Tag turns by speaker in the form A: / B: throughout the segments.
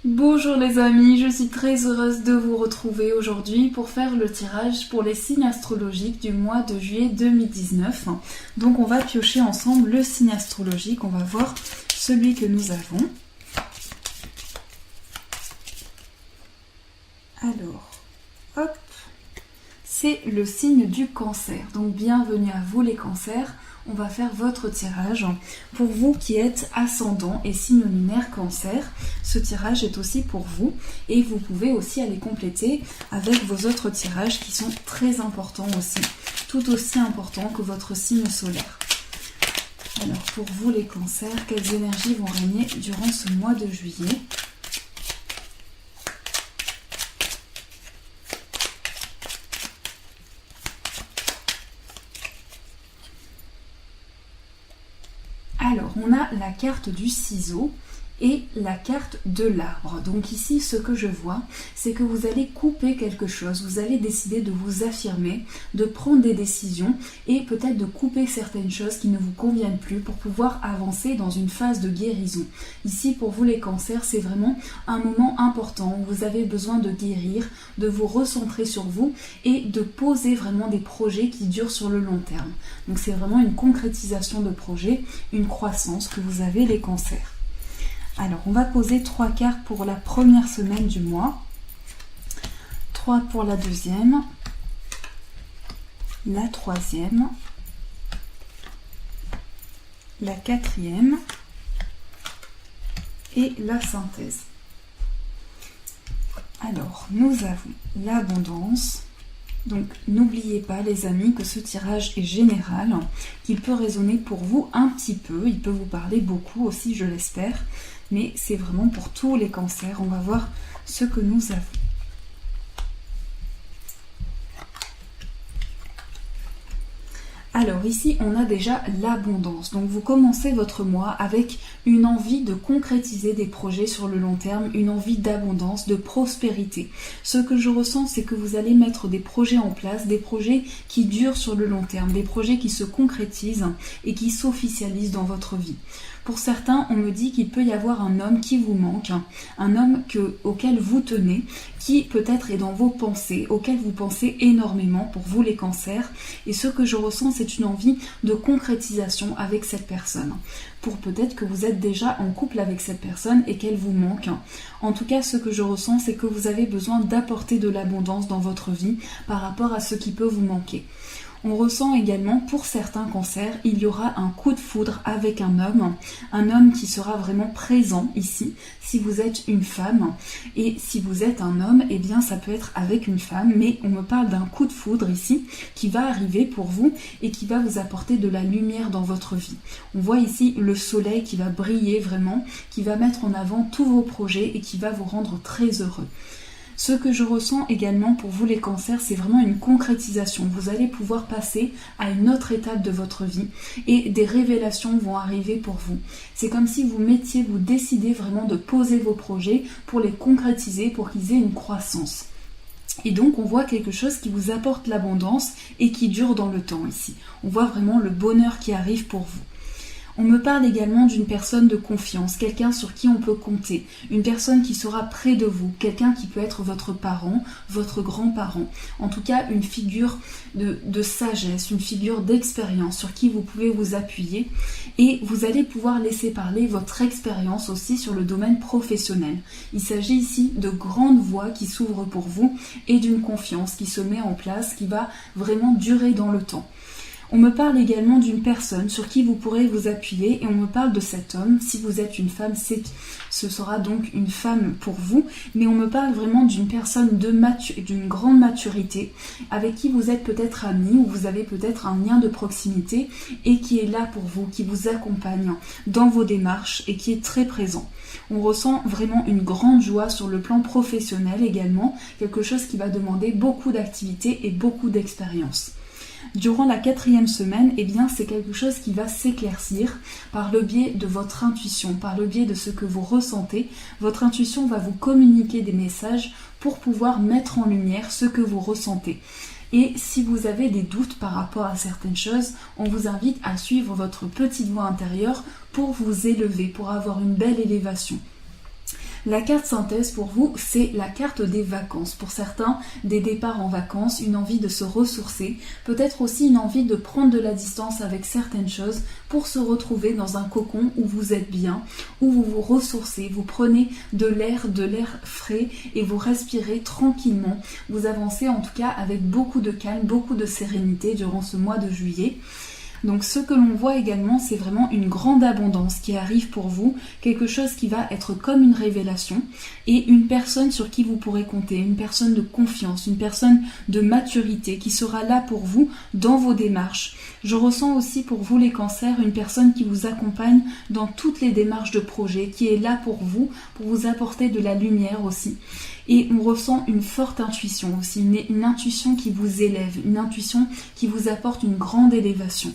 A: Bonjour les amis, je suis très heureuse de vous retrouver aujourd'hui pour faire le tirage pour les signes astrologiques du mois de juillet 2019. Donc on va piocher ensemble le signe astrologique, on va voir celui que nous avons. Alors, hop, c'est le signe du Cancer. Donc bienvenue à vous les cancers. On va faire votre tirage. Pour vous qui êtes ascendant et signe lunaire Cancer, ce tirage est aussi pour vous. Et vous pouvez aussi aller compléter avec vos autres tirages qui sont très importants aussi. Tout aussi importants que votre signe solaire. Alors pour vous les cancers, quelles énergies vont régner durant ce mois de juillet ? Alors, on a la carte du ciseau et la carte de l'arbre. Donc ici, ce que je vois, c'est que vous allez couper quelque chose, vous allez décider de vous affirmer, de prendre des décisions et peut-être de couper certaines choses qui ne vous conviennent plus pour pouvoir avancer dans une phase de guérison. Ici, pour vous les cancers, c'est vraiment un moment important où vous avez besoin de guérir, de vous recentrer sur vous et de poser vraiment des projets qui durent sur le long terme. Donc c'est vraiment une concrétisation de projet, une croissance que vous avez les cancers. Alors, on va poser 3 cartes pour la première semaine du mois, 3 pour la deuxième, la troisième, la quatrième et la synthèse. Alors, nous avons l'abondance. Donc, n'oubliez pas les amis que ce tirage est général, qu'il peut résonner pour vous un petit peu, il peut vous parler beaucoup aussi, je l'espère. Mais c'est vraiment pour tous les cancers. On va voir ce que nous avons. Alors ici, on a déjà l'abondance. Donc vous commencez votre mois avec une envie de concrétiser des projets sur le long terme, une envie d'abondance, de prospérité. Ce que je ressens, c'est que vous allez mettre des projets en place, des projets qui durent sur le long terme, des projets qui se concrétisent et qui s'officialisent dans votre vie. Pour certains, on me dit qu'il peut y avoir un homme qui vous manque, un homme auquel vous tenez, qui peut-être est dans vos pensées, auquel vous pensez énormément pour vous les cancers. Et ce que je ressens, c'est une envie de concrétisation avec cette personne. Pour peut-être que vous êtes déjà en couple avec cette personne et qu'elle vous manque. En tout cas, ce que je ressens, c'est que vous avez besoin d'apporter de l'abondance dans votre vie par rapport à ce qui peut vous manquer. On ressent également, pour certains cancers, il y aura un coup de foudre avec un homme qui sera vraiment présent ici, si vous êtes une femme. Et si vous êtes un homme, eh bien ça peut être avec une femme, mais on me parle d'un coup de foudre ici, qui va arriver pour vous et qui va vous apporter de la lumière dans votre vie. On voit ici le soleil qui va briller vraiment, qui va mettre en avant tous vos projets et qui va vous rendre très heureux. Ce que je ressens également pour vous les cancers, c'est vraiment une concrétisation. Vous allez pouvoir passer à une autre étape de votre vie et des révélations vont arriver pour vous. C'est comme si vous décidez vraiment de poser vos projets pour les concrétiser, pour qu'ils aient une croissance. Et donc on voit quelque chose qui vous apporte l'abondance et qui dure dans le temps ici. On voit vraiment le bonheur qui arrive pour vous. On me parle également d'une personne de confiance, quelqu'un sur qui on peut compter, une personne qui sera près de vous, quelqu'un qui peut être votre parent, votre grand-parent. En tout cas, une figure de sagesse, une figure d'expérience sur qui vous pouvez vous appuyer. Et vous allez pouvoir laisser parler votre expérience aussi sur le domaine professionnel. Il s'agit ici de grandes voies qui s'ouvrent pour vous et d'une confiance qui se met en place, qui va vraiment durer dans le temps. On me parle également d'une personne sur qui vous pourrez vous appuyer et on me parle de cet homme. Si vous êtes une femme, ce sera donc une femme pour vous, mais on me parle vraiment d'une personne d'une grande maturité avec qui vous êtes peut-être amis ou vous avez peut-être un lien de proximité et qui est là pour vous, qui vous accompagne dans vos démarches et qui est très présent. On ressent vraiment une grande joie sur le plan professionnel également, quelque chose qui va demander beaucoup d'activité et beaucoup d'expérience. Durant la 4e semaine, eh bien, c'est quelque chose qui va s'éclaircir par le biais de votre intuition, par le biais de ce que vous ressentez. Votre intuition va vous communiquer des messages pour pouvoir mettre en lumière ce que vous ressentez. Et si vous avez des doutes par rapport à certaines choses, on vous invite à suivre votre petite voix intérieure pour vous élever, pour avoir une belle élévation. La carte synthèse pour vous, c'est la carte des vacances. Pour certains, des départs en vacances, une envie de se ressourcer, peut-être aussi une envie de prendre de la distance avec certaines choses pour se retrouver dans un cocon où vous êtes bien, où vous vous ressourcez, vous prenez de l'air frais et vous respirez tranquillement. Vous avancez en tout cas avec beaucoup de calme, beaucoup de sérénité durant ce mois de juillet. Donc ce que l'on voit également, c'est vraiment une grande abondance qui arrive pour vous, quelque chose qui va être comme une révélation et une personne sur qui vous pourrez compter, une personne de confiance, une personne de maturité qui sera là pour vous dans vos démarches. Je ressens aussi pour vous les cancers une personne qui vous accompagne dans toutes les démarches de projet, qui est là pour vous apporter de la lumière aussi. Et on ressent une forte intuition aussi, une intuition qui vous élève, une intuition qui vous apporte une grande élévation.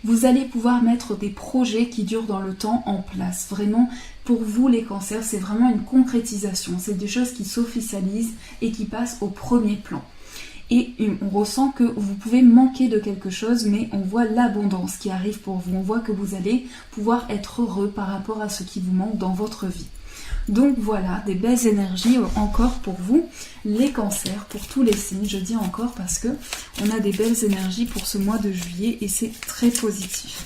A: Vous allez pouvoir mettre des projets qui durent dans le temps en place. Vraiment, pour vous les cancers, c'est vraiment une concrétisation. C'est des choses qui s'officialisent et qui passent au premier plan. Et on ressent que vous pouvez manquer de quelque chose, mais on voit l'abondance qui arrive pour vous. On voit que vous allez pouvoir être heureux par rapport à ce qui vous manque dans votre vie. Donc voilà, des belles énergies encore pour vous, les cancers, pour tous les signes. Je dis encore parce que on a des belles énergies pour ce mois de juillet et c'est très positif.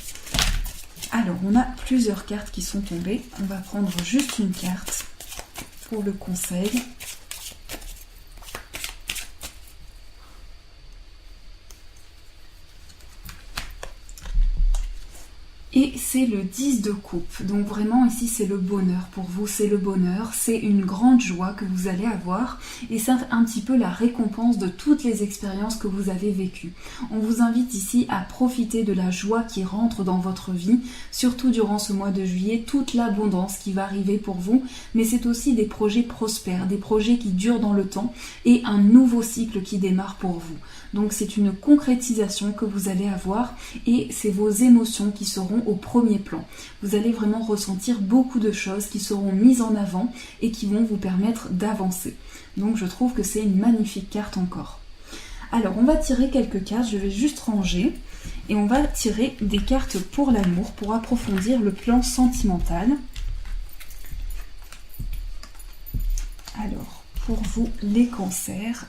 A: Alors, on a plusieurs cartes qui sont tombées. On va prendre juste une carte pour le conseil. Et c'est le 10 de coupe. Donc vraiment ici c'est le bonheur pour vous, c'est le bonheur, c'est une grande joie que vous allez avoir et c'est un petit peu la récompense de toutes les expériences que vous avez vécues. On vous invite ici à profiter de la joie qui rentre dans votre vie, surtout durant ce mois de juillet, toute l'abondance qui va arriver pour vous, mais c'est aussi des projets prospères, des projets qui durent dans le temps et un nouveau cycle qui démarre pour vous. Donc c'est une concrétisation que vous allez avoir et c'est vos émotions qui seront au premier plan. Vous allez vraiment ressentir beaucoup de choses qui seront mises en avant et qui vont vous permettre d'avancer. Donc je trouve que c'est une magnifique carte encore. Alors on va tirer quelques cartes, je vais juste ranger et on va tirer des cartes pour l'amour pour approfondir le plan sentimental. Alors pour vous les cancers,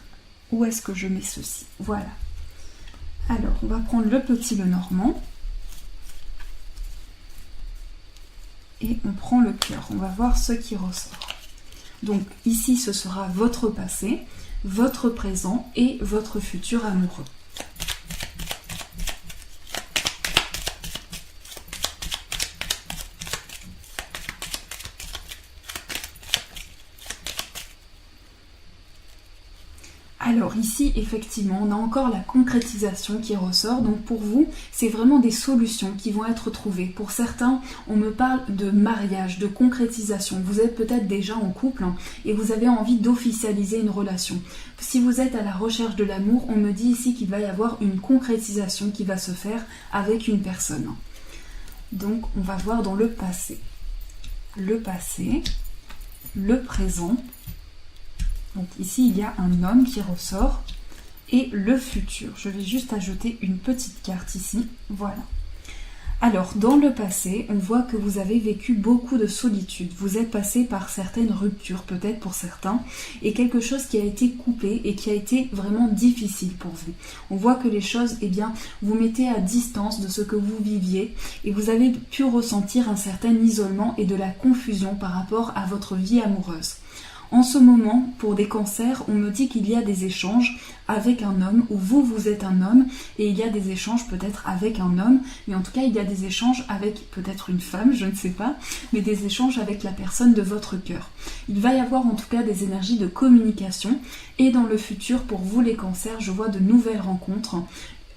A: où est-ce que je mets ceci? Voilà. Alors on va prendre le petit Lenormand. Et on prend le cœur, on va voir ce qui ressort. Donc ici ce sera votre passé, votre présent et votre futur amoureux. Alors ici, effectivement, on a encore la concrétisation qui ressort. Donc pour vous, c'est vraiment des solutions qui vont être trouvées. Pour certains, on me parle de mariage, de concrétisation. Vous êtes peut-être déjà en couple et vous avez envie d'officialiser une relation. Si vous êtes à la recherche de l'amour, on me dit ici qu'il va y avoir une concrétisation qui va se faire avec une personne. Donc on va voir dans le passé, le présent. Donc ici, il y a un homme qui ressort et le futur. Je vais juste ajouter une petite carte ici. Voilà. Alors, dans le passé, on voit que vous avez vécu beaucoup de solitude. Vous êtes passé par certaines ruptures, peut-être pour certains, et quelque chose qui a été coupé et qui a été vraiment difficile pour vous. On voit que les choses, vous mettez à distance de ce que vous viviez et vous avez pu ressentir un certain isolement et de la confusion par rapport à votre vie amoureuse. En ce moment, pour des cancers, on me dit qu'il y a des échanges avec un homme, ou vous êtes un homme, et il y a des échanges peut-être avec un homme, mais en tout cas il y a des échanges avec peut-être une femme, je ne sais pas, mais des échanges avec la personne de votre cœur. Il va y avoir en tout cas des énergies de communication, et dans le futur, pour vous les cancers, je vois de nouvelles rencontres.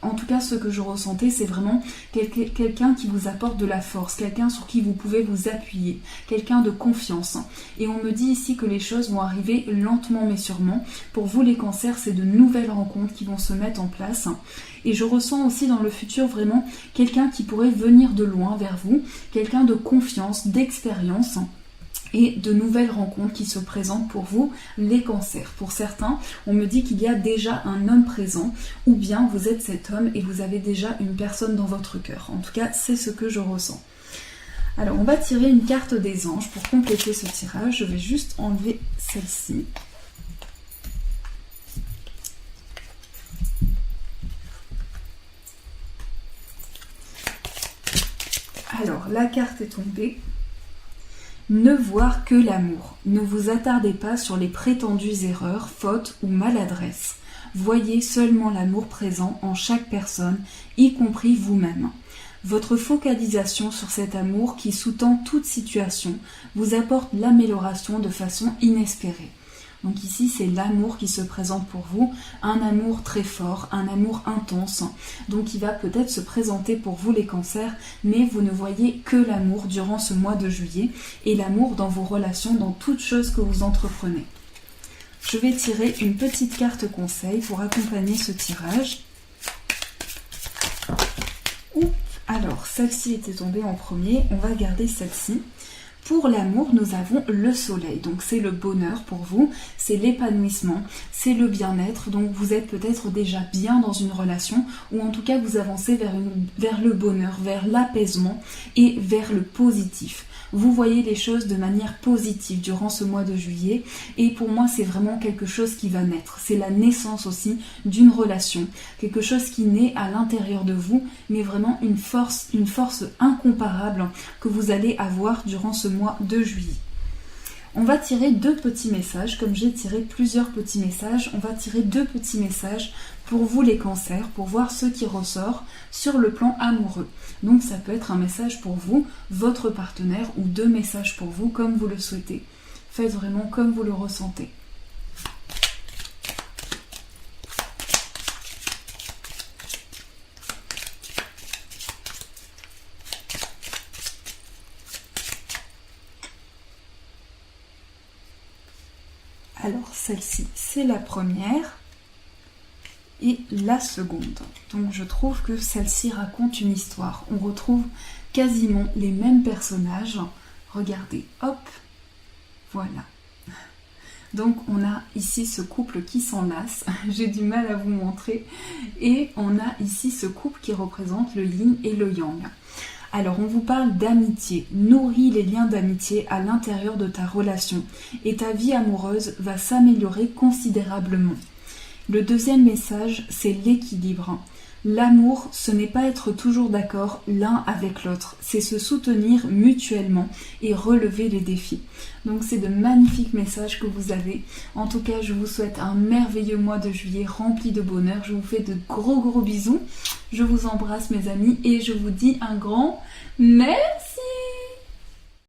A: En tout cas, ce que je ressentais, c'est vraiment quelqu'un qui vous apporte de la force, quelqu'un sur qui vous pouvez vous appuyer, quelqu'un de confiance. Et on me dit ici que les choses vont arriver lentement mais sûrement. Pour vous les cancers, c'est de nouvelles rencontres qui vont se mettre en place. Et je ressens aussi dans le futur vraiment quelqu'un qui pourrait venir de loin vers vous, quelqu'un de confiance, d'expérience. Et de nouvelles rencontres qui se présentent pour vous, les cancers. Pour certains, on me dit qu'il y a déjà un homme présent, ou bien vous êtes cet homme et vous avez déjà une personne dans votre cœur. En tout cas, c'est ce que je ressens. Alors, on va tirer une carte des anges pour compléter ce tirage. Je vais juste enlever celle-ci. Alors, la carte est tombée. Ne voir que l'amour. Ne vous attardez pas sur les prétendues erreurs, fautes ou maladresses. Voyez seulement l'amour présent en chaque personne, y compris vous-même. Votre focalisation sur cet amour qui sous-tend toute situation vous apporte l'amélioration de façon inespérée. Donc ici, c'est l'amour qui se présente pour vous, un amour très fort, un amour intense. Donc il va peut-être se présenter pour vous les cancers, mais vous ne voyez que l'amour durant ce mois de juillet et l'amour dans vos relations, dans toute chose que vous entreprenez. Je vais tirer une petite carte conseil pour accompagner ce tirage. Alors, celle-ci était tombée en premier, on va garder celle-ci. Pour l'amour, nous avons le soleil, donc c'est le bonheur pour vous, c'est l'épanouissement, c'est le bien-être, donc vous êtes peut-être déjà bien dans une relation, ou en tout cas vous avancez vers le bonheur, vers l'apaisement et vers le positif. Vous voyez les choses de manière positive durant ce mois de juillet, et pour moi c'est vraiment quelque chose qui va naître, c'est la naissance aussi d'une relation, quelque chose qui naît à l'intérieur de vous, mais vraiment une force incomparable que vous allez avoir durant ce mois de juillet. On va tirer deux petits messages, comme j'ai tiré plusieurs petits messages, on va tirer deux petits messages pour vous les cancers, pour voir ce qui ressort sur le plan amoureux. Donc ça peut être un message pour vous, votre partenaire, ou deux messages pour vous, comme vous le souhaitez. Faites vraiment comme vous le ressentez. Alors celle-ci, c'est la première et la seconde. Donc je trouve que celle-ci raconte une histoire. On retrouve quasiment les mêmes personnages. Regardez, hop, voilà. Donc on a ici ce couple qui s'enlace, j'ai du mal à vous montrer, et on a ici ce couple qui représente le yin et le yang. Alors on vous parle d'amitié, nourris les liens d'amitié à l'intérieur de ta relation et ta vie amoureuse va s'améliorer considérablement. Le deuxième message, c'est l'équilibre. L'amour, ce n'est pas être toujours d'accord l'un avec l'autre, c'est se soutenir mutuellement et relever les défis. Donc c'est de magnifiques messages que vous avez. En tout cas, je vous souhaite un merveilleux mois de juillet rempli de bonheur. Je vous fais de gros bisous. Je vous embrasse mes amis et je vous dis un grand merci.